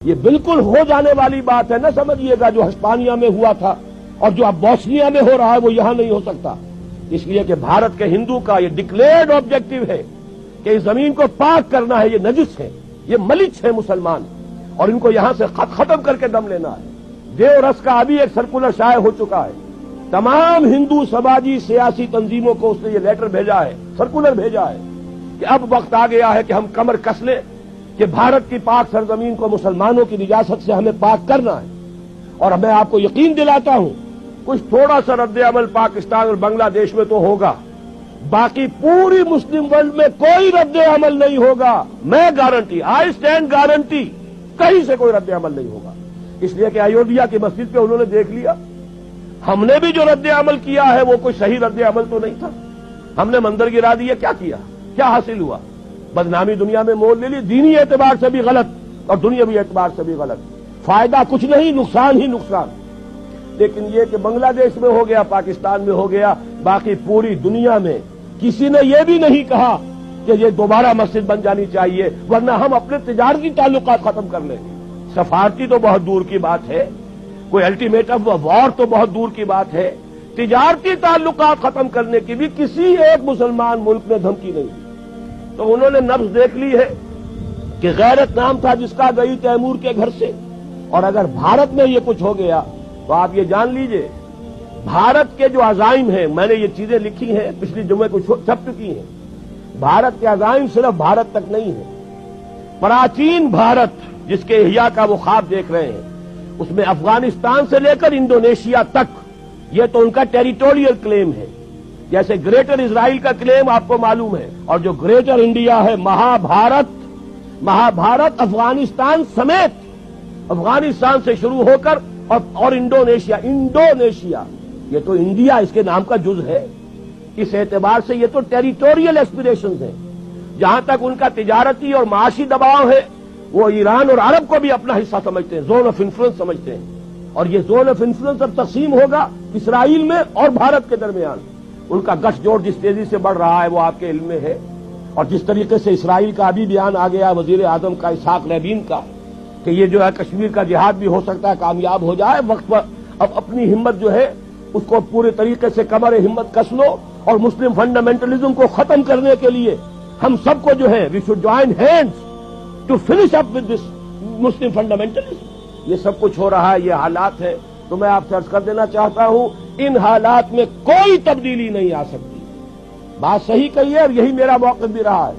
یہ بالکل ہو جانے والی بات ہے، نہ سمجھیے گا جو ہسپانیہ میں ہوا تھا اور جو اب بوسنیا میں ہو رہا ہے وہ یہاں نہیں ہو سکتا، اس لیے کہ بھارت کے ہندو کا یہ ڈکلیئرڈ آبجیکٹو ہے کہ اس زمین کو پاک کرنا ہے، یہ نجس ہے، یہ ملچ ہے مسلمان، اور ان کو یہاں سے ختم کر کے دم لینا ہے۔ دیو رس کا ابھی ایک سرکولر شائع ہو چکا ہے، تمام ہندو سماجی سیاسی تنظیموں کو اس نے یہ لیٹر بھیجا ہے، سرکولر بھیجا ہے کہ اب وقت آ گیا ہے کہ ہم کمر کس لیں کہ بھارت کی پاک سرزمین کو مسلمانوں کی نجاست سے ہمیں پاک کرنا ہے۔ اور میں آپ کو یقین دلاتا ہوں کچھ تھوڑا سا رد عمل پاکستان اور بنگلہ دیش میں تو ہوگا، باقی پوری مسلم ورلڈ میں کوئی رد عمل نہیں ہوگا۔ میں گارنٹی، آئی اسٹینڈ گارنٹی، کہیں سے کوئی رد عمل نہیں ہوگا، اس لیے کہ ایودھیا کی مسجد پہ انہوں نے دیکھ لیا، ہم نے بھی جو رد عمل کیا ہے وہ کوئی صحیح رد عمل تو نہیں تھا، ہم نے مندر گرا دیا، کیا کیا، کیا حاصل ہوا؟ بدنامی دنیا میں مول لے لی، دینی اعتبار سے بھی غلط اور دنیاوی اعتبار سے بھی غلط، فائدہ کچھ نہیں، نقصان ہی نقصان۔ لیکن یہ کہ بنگلہ دیش میں ہو گیا، پاکستان میں ہو گیا، باقی پوری دنیا میں کسی نے یہ بھی نہیں کہا کہ یہ دوبارہ مسجد بن جانی چاہیے، ورنہ ہم اپنے تجارتی تعلقات ختم کر لیں گے۔ سفارتی تو بہت دور کی بات ہے، کوئی الٹیمیٹم وار تو بہت دور کی بات ہے، تجارتی تعلقات ختم کرنے کی بھی کسی ایک مسلمان ملک نے دھمکی نہیں دی۔ تو انہوں نے نبض دیکھ لی ہے کہ غیرت نام تھا جس کا گئی تیمور کے گھر سے، اور اگر بھارت میں یہ کچھ ہو گیا تو آپ یہ جان لیجئے بھارت کے جو عزائم ہیں، میں نے یہ چیزیں لکھی ہیں، پچھلی جمعے کو چھپ چکی ہیں، بھارت کے عزائم صرف بھارت تک نہیں ہیں، پراچین بھارت جس کے احیاء کا وہ خواب دیکھ رہے ہیں، اس میں افغانستان سے لے کر انڈونیشیا تک یہ تو ان کا ٹیریٹوریل کلیم ہے، جیسے گریٹر اسرائیل کا کلیم آپ کو معلوم ہے، اور جو گریٹر انڈیا ہے، مہابھارت افغانستان سمیت، افغانستان سے شروع ہو کر اور انڈونیشیا یہ تو انڈیا اس کے نام کا جز ہے، اس اعتبار سے یہ تو ٹیریٹوریل ایسپیریشنز ہیں۔ جہاں تک ان کا تجارتی اور معاشی دباؤ ہے، وہ ایران اور عرب کو بھی اپنا حصہ سمجھتے ہیں، زون آف انفلوئنس سمجھتے ہیں، اور یہ زون آف انفلوئنس اب تقسیم ہوگا اسرائیل میں اور بھارت کے درمیان۔ ان کا گٹھ جوڑ جس تیزی سے بڑھ رہا ہے وہ آپ کے علم میں ہے، اور جس طریقے سے اسرائیل کا ابھی بیان آ گیا وزیر اعظم کا اسحاق رابین کا کہ یہ جو ہے کشمیر کا جہاد بھی ہو سکتا ہے کامیاب ہو جائے، وقت پر اب اپنی ہمت جو ہے اس کو پورے طریقے سے کمر ہمت کس لو، اور مسلم فنڈامنٹلزم کو ختم کرنے کے لیے ہم سب کو جو ہے we should join hands to finish up with this Muslim fundamentalism. یہ سب کچھ ہو رہا ہے، یہ حالات ہے، تو میں آپ سے عرض کر دینا چاہتا ہوں ان حالات میں کوئی تبدیلی نہیں آ سکتی۔ بات صحیح کہی ہے اور یہی میرا موقف بھی رہا ہے۔